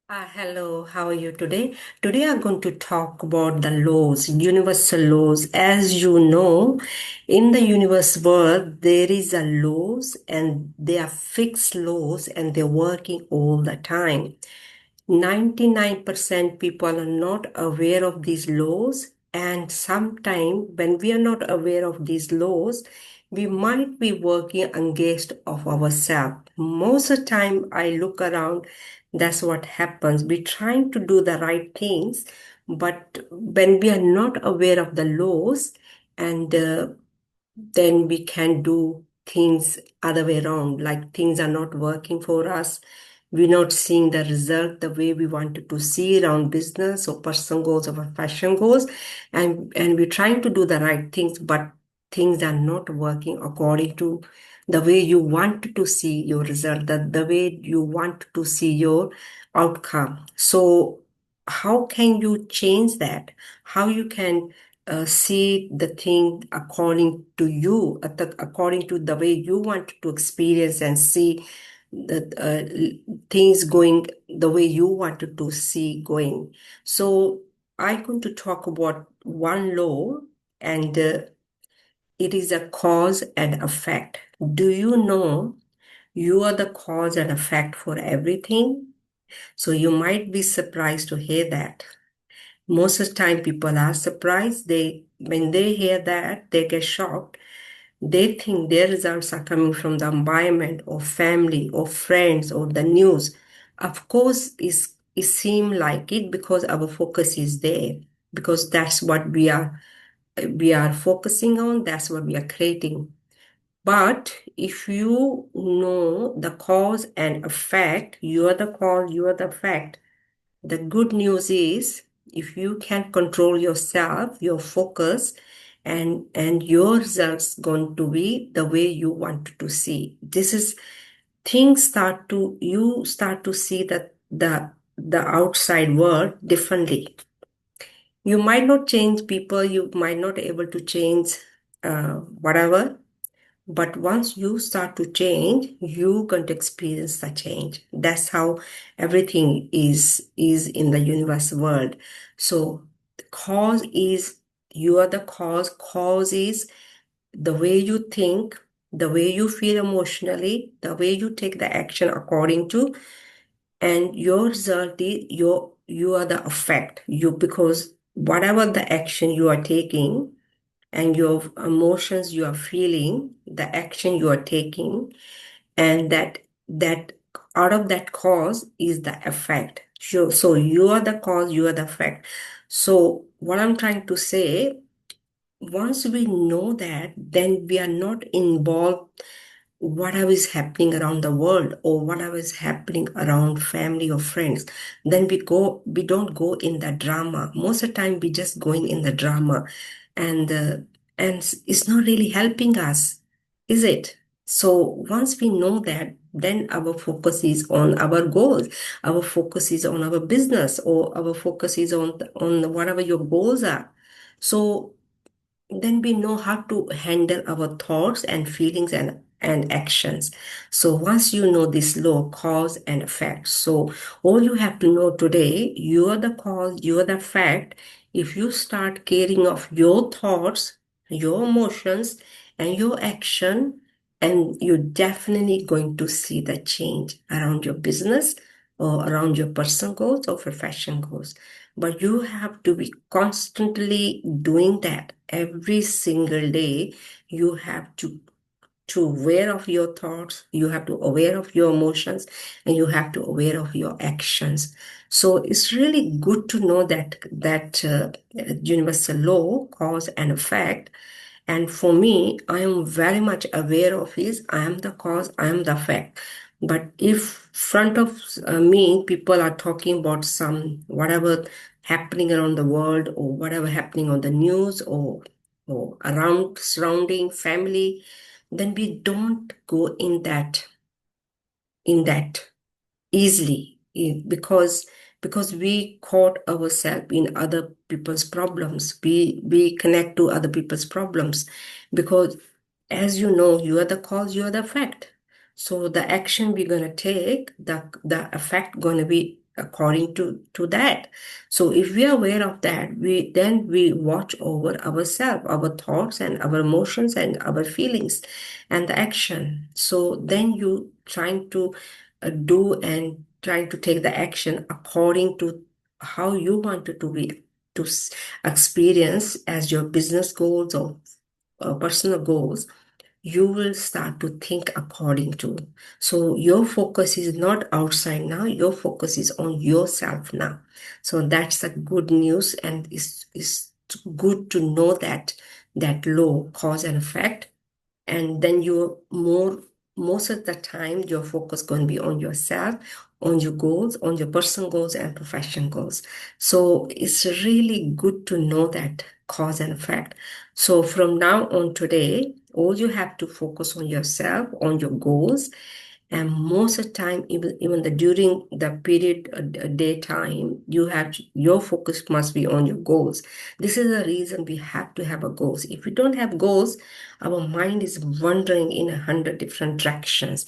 Hello, how are you today? Today I'm going to talk about the laws, universal laws. As you know, in the universe world, there is a laws and they are fixed laws and they're working all the time. 99% people are not aware of these laws, and sometimes when we are not aware of these laws, we might be working against of ourselves. Most of the time I look around, that's what happens. We're trying to do the right things, but when we are not aware of the laws, and then we can do things other way around, like things are not working for us. We're not seeing the result the way we wanted to see around business or personal goals or fashion goals, and we're trying to do the right things, but things are not working according to the way you want to see your result, the way you want to see your outcome. So how can you change that? How you can see the thing according to you, according to the way you want to experience and see the things going the way you wanted to see going. So I'm going to talk about one law, and it is a cause and effect. Do you know you are the cause and effect for everything? So you might be surprised to hear that. Most of the time people are surprised. They when they hear that, they get shocked. They think their results are coming from the environment or family or friends or the news. Of course, it seems like it because our focus is there, because that's what we are focusing on, that's what we are creating. But if you know the cause and effect, you are the cause, you are the effect. The good news is if you can control yourself, your focus, and your results going to be the way you want to see. This is things start to you start to see that the outside world differently. You might not change people, you might not able to change whatever, but once you start to change, you're going to experience the change. That's how everything is in the universe world. So the cause is you are the cause. Cause is the way you think, the way you feel emotionally, the way you take the action according to, and your result is you are the effect. You because whatever the action you are taking and your emotions you are feeling, the action you are taking, and that out of that cause is the effect. So you are the cause, you are the effect. So what I'm trying to say, once we know that, then we are not involved whatever is happening around the world or whatever is happening around family or friends. Then we don't go in the drama. Most of the time we just going in the drama, and it's not really helping us, is it? So once we know that, then our focus is on our goals, our focus is on our business, or our focus is on whatever your goals are. So then we know how to handle our thoughts and feelings and actions. So once you know this law, cause and effect, so all you have to know today, you are the cause, you are the effect. If you start caring of your thoughts, your emotions, and your action, and you're definitely going to see the change around your business or around your personal goals or profession goals. But you have to be constantly doing that every single day. You have to aware of your thoughts, you have to aware of your emotions, and you have to aware of your actions. So it's really good to know that universal law, cause and effect. And for me, I am very much aware of is I am the cause, I am the effect. But if front of me, people are talking about some whatever happening around the world or whatever happening on the news or around surrounding family, then we don't go in that easily because we caught ourselves in other people's problems. We connect to other people's problems because, as you know, you are the cause, you are the effect. So the action we're gonna take, the effect gonna be according to that. So if we are aware of that, we watch over ourselves, our thoughts and our emotions and our feelings and the action. So then you trying to do and trying to take the action according to how you want it to be to experience as your business goals or personal goals. You will start to think according to. So your focus is not outside now, your focus is on yourself now. So that's the good news, and it's good to know that law, cause and effect. And then you're most of the time your focus going to be on yourself, on your goals, on your personal goals and profession goals. So it's really good to know that cause and effect. So from now on today, all you have to focus on yourself, on your goals, and most of the time, even during the period daytime, your focus must be on your goals. This is the reason we have to have a goals. If we don't have goals, our mind is wandering in 100 different directions.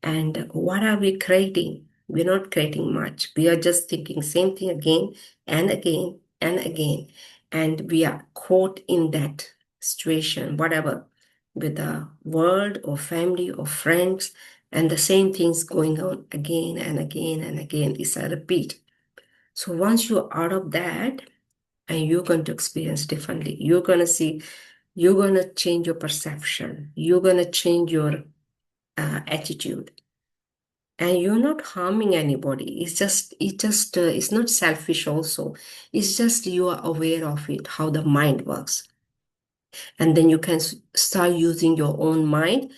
And what are we creating? We're not creating much. We are just thinking same thing again and again and again. And we are caught in that situation, whatever, with the world or family or friends, and the same things going on again and again and again. It's a repeat. So once you're out of that, and you're going to experience differently, you're going to see, you're going to change your perception, you're going to change your attitude, and you're not harming anybody. It's not selfish also. It's just you are aware of it, how the mind works. And then you can start using your own mind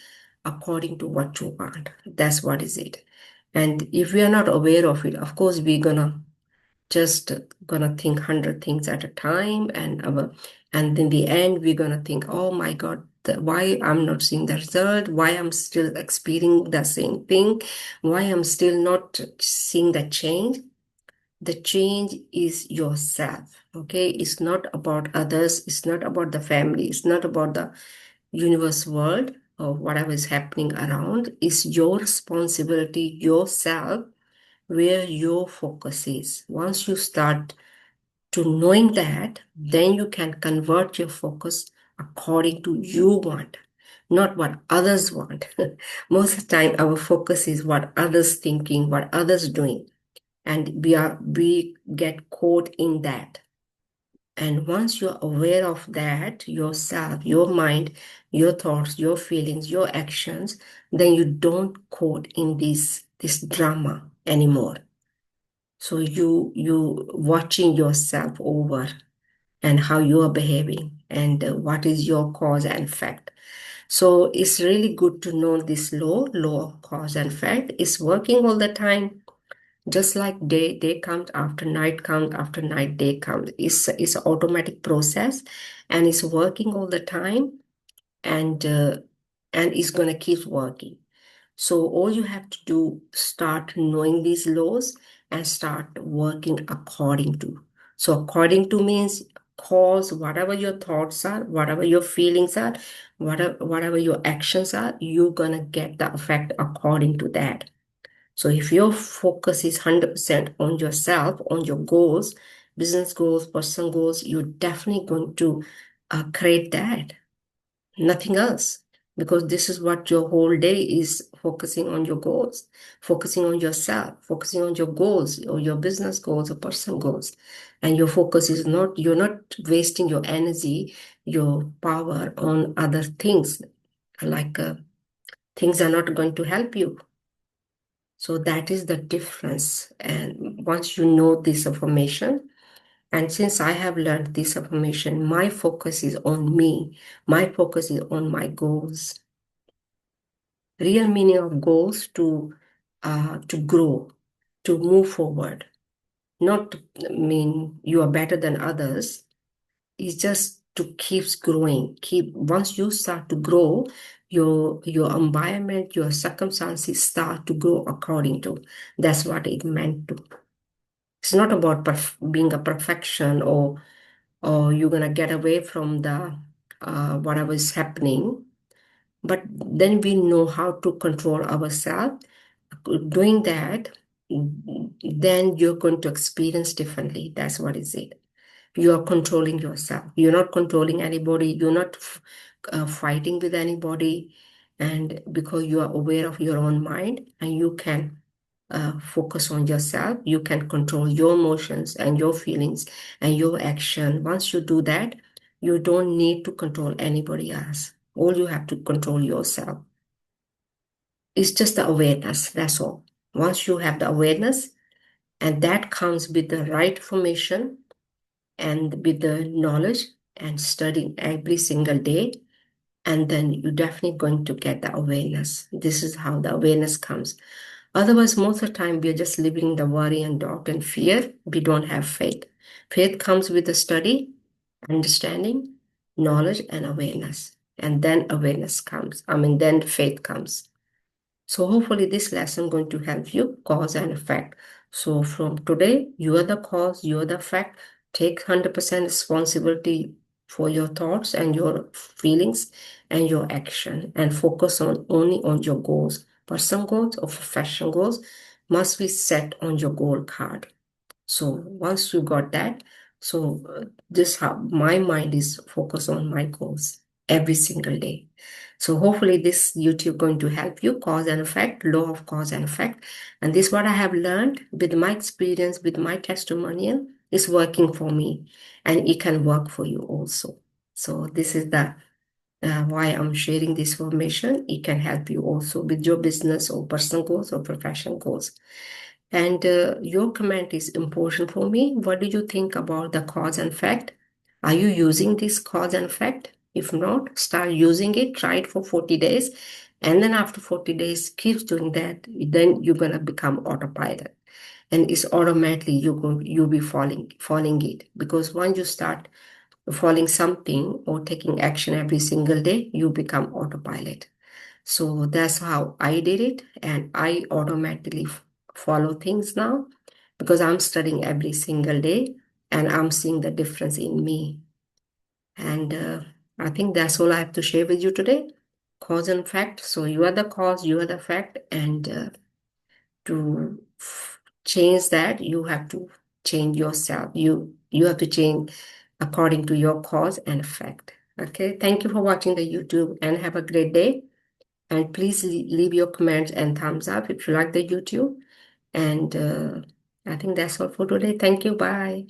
according to what you want. That's what is it. And if we are not aware of it, of course, we're gonna think 100 things at a time, and in the end, we're gonna think, oh my God, why I'm not seeing the result, why I'm still experiencing the same thing, why I'm still not seeing the change. The change is yourself, okay? It's not about others, it's not about the family, it's not about the universe world or whatever is happening around. It's your responsibility, yourself, where your focus is. Once you start to knowing that, then you can convert your focus according to you want, not what others want. Most of the time, our focus is what others thinking, what others doing, and we get caught in that. And once you're aware of that, yourself, your mind, your thoughts, your feelings, your actions, then you don't caught in this drama anymore. So you watching yourself over and how you are behaving and what is your cause and effect. So it's really good to know this law of cause and effect is working all the time. Just like day comes after night comes after night, day comes. It's an automatic process, and it's working all the time, and it's gonna keep working. So all you have to do, start knowing these laws and start working according to. So according to means cause whatever your thoughts are, whatever your feelings are, whatever your actions are, you're gonna get the effect according to that. So if your focus is 100% on yourself, on your goals, business goals, personal goals, you're definitely going to create that, nothing else. Because this is what your whole day is, focusing on your goals, focusing on yourself, focusing on your goals or your business goals or personal goals. And your focus is not, you're not wasting your energy, your power on other things, like things are not going to help you. So that is the difference. And once you know this information, and since I have learned this information, my focus is on me. My focus is on my goals. Real meaning of goals to grow, to move forward. Not to mean you are better than others. It's just to keep growing. Once you start to grow, your environment, your circumstances start to grow according to. That's what it meant to. It's not about being a perfection, or you're gonna get away from the whatever is happening. But then we know how to control ourselves. Doing that, then you're going to experience differently. That's what is it. You are controlling yourself. You're not controlling anybody. You're not fighting with anybody. And because you are aware of your own mind and you can focus on yourself, you can control your emotions and your feelings and your action. Once you do that, you don't need to control anybody else. All you have to control yourself. It's just the awareness. That's all. Once you have the awareness, and that comes with the right information and with the knowledge and studying every single day, and then you're definitely going to get the awareness. This is how the awareness comes. Otherwise, most of the time, we're just living in the worry and doubt and fear. We don't have faith. Faith comes with the study, understanding, knowledge, and awareness. And then awareness comes. Then faith comes. So hopefully this lesson going to help you, cause and effect. So from today, you are the cause, you are the effect. Take 100% responsibility for your thoughts and your feelings and your action, and focus on only on your goals. Personal goals or professional goals must be set on your goal card. So once you got that, this how my mind is focused on my goals every single day. So hopefully this YouTube going to help you, cause and effect, law of cause and effect. And this what I have learned with my experience, with my testimonial, is working for me, and it can work for you also. So this is the why I'm sharing this information. It can help you also with your business or personal goals or professional goals. And your comment is important for me. What do you think about the cause and effect? Are you using this cause and effect? If not, start using it. Try it for 40 days. And then after 40 days, keep doing that. Then you're going to become autopilot. And it's automatically you'll be following it. Because once you start following something or taking action every single day, you become autopilot. So that's how I did it. And I automatically follow things now because I'm studying every single day and I'm seeing the difference in me. And I think that's all I have to share with you today. Cause and effect. So you are the cause, you are the effect. And to change that, you have to change yourself. You have to change according to your cause and effect. Okay. Thank you for watching the YouTube and have a great day. And please leave your comments and thumbs up if you like the YouTube. And I think that's all for today. Thank you. Bye.